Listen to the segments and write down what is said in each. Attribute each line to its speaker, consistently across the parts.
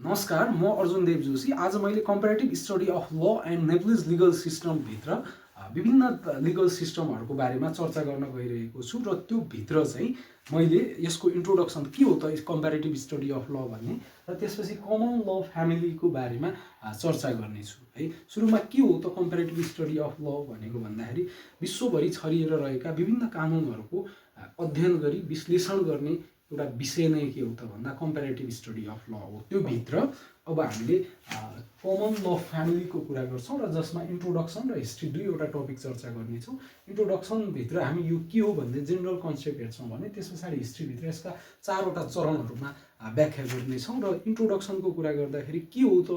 Speaker 1: नमस्कार, म अर्जुन देव जोशी। आज मैले comparative study of law and Nepalese legal सिस्टमभित्र विभिन्न लिगल सिस्टमहरूको बारेमा चर्चा गर्न गइरहेको छु र त्यो भित्र चाहिँ मैले यसको इन्ट्रोडक्सन के हो त कम्पेरेटिभ स्टडी अफ ल भन्ने र त्यसपछि कमन ल फ्यामिलीको बारेमा चर्चा गर्नेछु है। सुरुमा के हो त कम्पेरेटिभ स्टडी अफ ल भनेको भन्दाखेरि विश्वभरि छरिएर रहेका विभिन्न कानुनहरूको अध्ययन गरी विश्लेषण गर्ने एउटा विषय नै के हो त भन्दा कम्पेरेटिभ स्टडी अफ ल हो। त्यो भित्र अब हामीले कमन ल फ्यामिलीको कुरा गर्छौँ र जसमा इन्ट्रोडक्सन र हिस्ट्री दुईवटा टपिक चर्चा गर्नेछौँ। इन्ट्रोडक्सनभित्र हामी यो के हो भन्ने जेनरल कन्सेप्ट हेर्छौँ भने त्यस पछाडि हिस्ट्रीभित्र यसका चारवटा चरणहरूमा व्याख्या गर्नेछौँ र इन्ट्रोडक्सनको कुरा गर्दाखेरि के हो त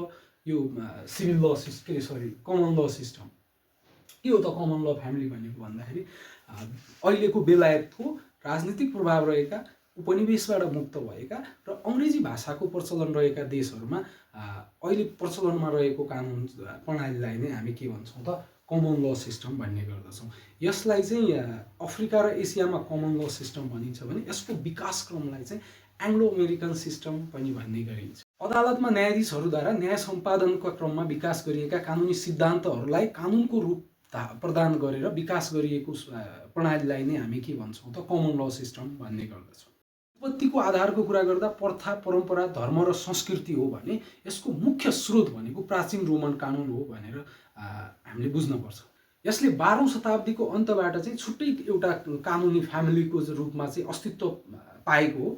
Speaker 1: यो सिभिल ल सिस्टम कमन ल सिस्टम के हो त कमन ल फ्यामिली भनेको भन्दाखेरि अहिलेको बेलायतको राजनीतिक प्रभाव रहेका उपनिवेशबाट मुक्त भएका र अङ्ग्रेजी भाषाको प्रचलन रहेका देशहरूमा अहिले प्रचलनमा रहेको कानुन प्रणालीलाई नै हामी के भन्छौँ त कमन ल सिस्टम भन्ने गर्दछौँ। यसलाई चाहिँ अफ्रिका र एसियामा कमन ल सिस्टम भनिन्छ भने यसको विकासक्रमलाई चाहिँ एङ्ग्लो अमेरिकन सिस्टम पनि भन्ने गरिन्छ। अदालतमा न्यायाधीशहरूद्वारा न्याय सम्पादनका क्रममा विकास गरिएका कानुनी सिद्धान्तहरूलाई कानुनको रूप प्रदान गरेर विकास गरिएको प्रणालीलाई नै हामी के भन्छौँ त कमन ल सिस्टम भन्ने गर्दछौँ। उत्पत्तिको आधारको कुरा गर्दा प्रथा परम्परा धर्म र संस्कृति हो भने यसको मुख्य स्रोत भनेको प्राचीन रोमन कानुन हो भनेर हामीले बुझ्नुपर्छ। यसले 12औं शताब्दीको अन्तबाट चाहिँ छुट्टै एउटा कानुनी फ्यामिलीको रूपमा चाहिँ अस्तित्व पाएको हो।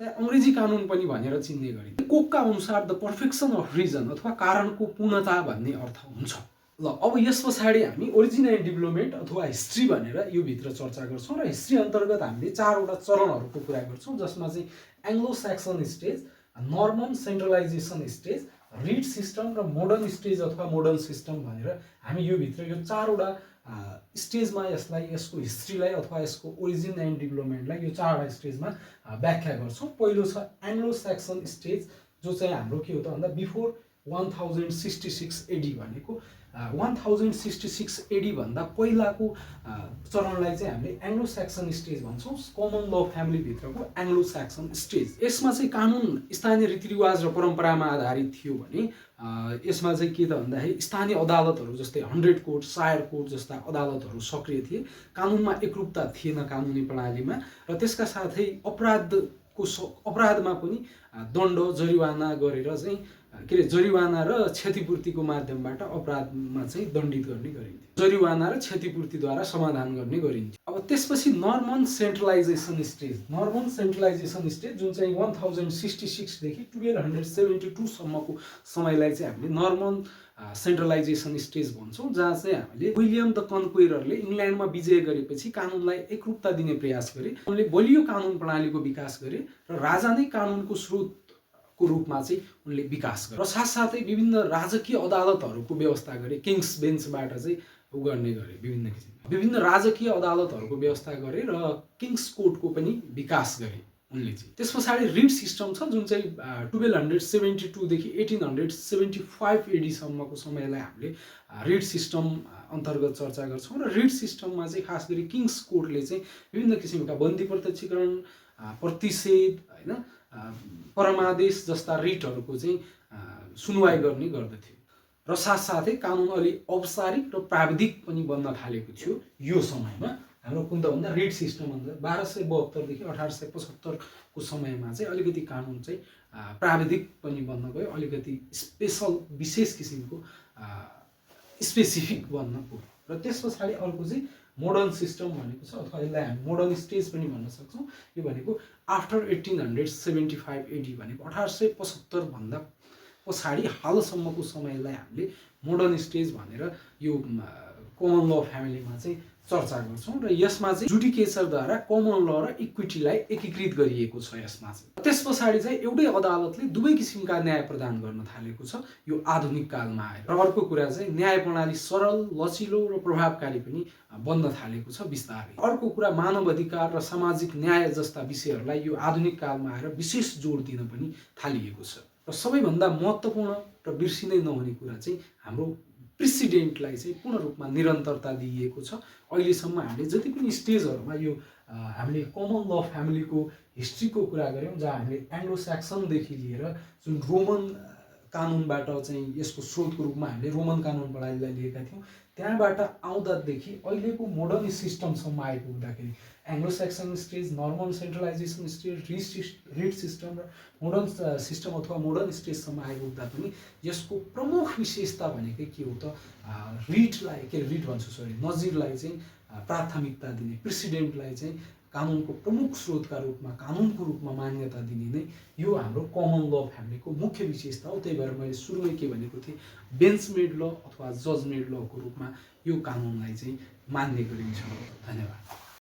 Speaker 1: अङ्ग्रेजी कानुन पनि भनेर चिन्ने गरिन्छ। कोकका अनुसार द पर्फेक्सन अफ रिजन अथवा कारणको पूर्णता भन्ने अर्थ हुन्छ। ल अब यस पछाडि हामी ओरिजिन एन्ड डेभलपमेन्ट अथवा हिस्ट्री भनेर यो भित्र चर्चा गर्छौँ र हिस्ट्री अन्तर्गत हामीले चारवटा चरणहरूको कुरा गर्छौँ जसमा चाहिँ Anglo Saxon stage, Norman centralisation stage, writ system र मोडर्न स्टेज अथवा मोडर्न सिस्टम भनेर हामी यो भित्र यो चारवटा स्टेजमा यसको हिस्ट्रीलाई अथवा यसको ओरिजिन एन्ड डेभलपमेन्टलाई यो चारवटा स्टेजमा व्याख्या गर्छौँ। पहिलो छ एङ्ग्लो स्याक्सन स्टेज जो चाहिँ हाम्रो के हो त भन्दा बिफोर 1066 एडी भनेको 1066 एडी भन्दा पहिलाको चरणलाई चाहिँ हामीले एङ्ग्लो स्याक्सन स्टेज भन्छौँ। कमन ल फ्यामिलीभित्रको एङ्ग्लो स्याक्सन स्टेज। यसमा चाहिँ कानुन स्थानीय रीतिरिवाज र परम्परामा आधारित थियो भने यसमा चाहिँ के त भन्दाखेरि स्थानीय अदालतहरू जस्तै 100 कोर्ट, सायर कोर्ट जस्ता अदालतहरू सक्रिय थिए। कानुनमा एकरूपता थिएन कानुनी प्रणालीमा र त्यसका साथै अपराधमा पनि दण्ड जरिवाना गरेर चाहिँ जरिवाना र क्षतिपूर्तिको माध्यमबाट अपराधमा चाहिँ दण्डित गर्ने गरिन्थ्यो। जरिवाना र क्षतिपूर्तिद्वारा समाधान गर्ने गरिन्थ्यो। अब त्यसपछि नर्मन सेन्ट्रलाइजेसन स्टेज जुन चाहिँ 1066 देखि 1272 सम्मको समयलाई चाहिँ हामीले नर्मन सेन्ट्रलाइजेसन स्टेज भन्छौँ, जहाँ चाहिँ हामीले विलियम द कन्क्वेररले इङ्ल्यान्डमा विजय गरेपछि कानुनलाई एकरूपता दिने प्रयास गरे। उनले बलियो कानुन प्रणालीको विकास गरे र राजा नै कानुनको स्रोत रूपमा चाहिँ उनले विकास गरे र साथसाथै विभिन्न राजकीय अदालतहरूको व्यवस्था गरे। किङ्स बेन्चबाट चाहिँ गर्ने गरे विभिन्न राजकीय अदालतहरूको व्यवस्था गरे र किङ्स कोर्टको पनि विकास गरे उनले चाहिँ। त्यस पछाडि रिड सिस्टम छ जुन चाहिँ 1272 देखि 1875 एडीसम्मको समयलाई हामीले रिड सिस्टम अन्तर्गत चर्चा गर्छौँ र रिड सिस्टममा चाहिँ खास गरी किङ्स कोर्टले चाहिँ विभिन्न किसिमका बन्दी प्रत्यक्षीकरण, प्रतिषेध होइन परमादेश जस्ता रिटहरूको चाहिँ सुनवाई गर्ने गर्दथ्यो र साथसाथै कानुन अलि औपचारिक र प्राविधिक पनि बन्न थालेको थियो। यो समयमा हाम्रो कुन त भन्दा रिड सिस्टम भन्दा 1272 देखि 1875 को समयमा चाहिँ अलिकति कानुन चाहिँ प्राविधिक पनि बन्न गयो, अलिकति विशेष किसिमको स्पेसिफिक बन्न पुग्यो। र त्यस पछाडि अर्को चाहिँ मोडर्न सिस्टम भनेको छ अथवा यसलाई हामी मोडर्न स्टेज पनि भन्न सक्छौँ। यो भनेको आफ्टर 1875 एडी भनेको 1875 भन्दा पछाडि हालसम्मको समयलाई हामीले मोडर्न स्टेज भनेर यो कमन ल फ्यामिलीमा चाहिँ चर्चा गर्छौँ र यसमा चाहिँ जुडिकेचरद्वारा कमन ल र इक्विटीलाई एकीकृत गरिएको छ यसमा चाहिँ। त्यस पछाडि चाहिँ एउटै अदालतले दुवै किसिमका न्याय प्रदान गर्न थालेको छ यो आधुनिक कालमा आएर। र अर्को कुरा चाहिँ न्याय प्रणाली सरल, लचिलो र प्रभावकारी पनि बन्न थालेको छ बिस्तारै। अर्को कुरा मानव अधिकार र सामाजिक न्याय जस्ता विषयहरूलाई यो आधुनिक कालमा आएर विशेष जोड दिन पनि थालिएको छ। र सबैभन्दा महत्त्वपूर्ण र बिर्सिनै नहुने कुरा चाहिँ हाम्रो प्रेसिडेन्टलाई चाहिँ पूर्ण रूपमा निरन्तरता दिइएको छ। अहिलेसम्म हामीले जति पनि स्टेजहरूमा यो हामीले कमन ल फ्यामिलीको हिस्ट्रीको कुरा गऱ्यौँ, जहाँ हामीले एङ्ग्लो स्याक्सनदेखि लिएर जुन रोमन कानुनबाट चाहिँ यसको स्रोतको रूपमा हामीले रोमन कानुनबाट यसलाई लिएका थियौँ। त्यहाँबाट आउँदादेखि अहिलेको मोडर्न सिस्टमसम्म आइपुग्दाखेरि Anglo section stage, normal centralisation stage, writ system र मोडर्न सिस्टम अथवा मोडर्न स्टेजसम्म आइपुग्दा पनि यसको प्रमुख विशेषता भनेकै के हो त, रिटलाई रिट भन्छु सरी नजिरलाई चाहिँ प्राथमिकता दिने, प्रेसिडेन्टलाई चाहिँ कानुनको प्रमुख स्रोतका रूपमा, कानुनको रूपमा मान्यता दिने नै यो हाम्रो कमन ल फ्यामिलीको मुख्य विशेषता हो। त्यही भएर मैले सुरुमै के भनेको थिएँ, बेन्चमेड ल अथवा जजमेड लको रूपमा यो कानुनलाई चाहिँ मान्ने गरिन्छ। धन्यवाद।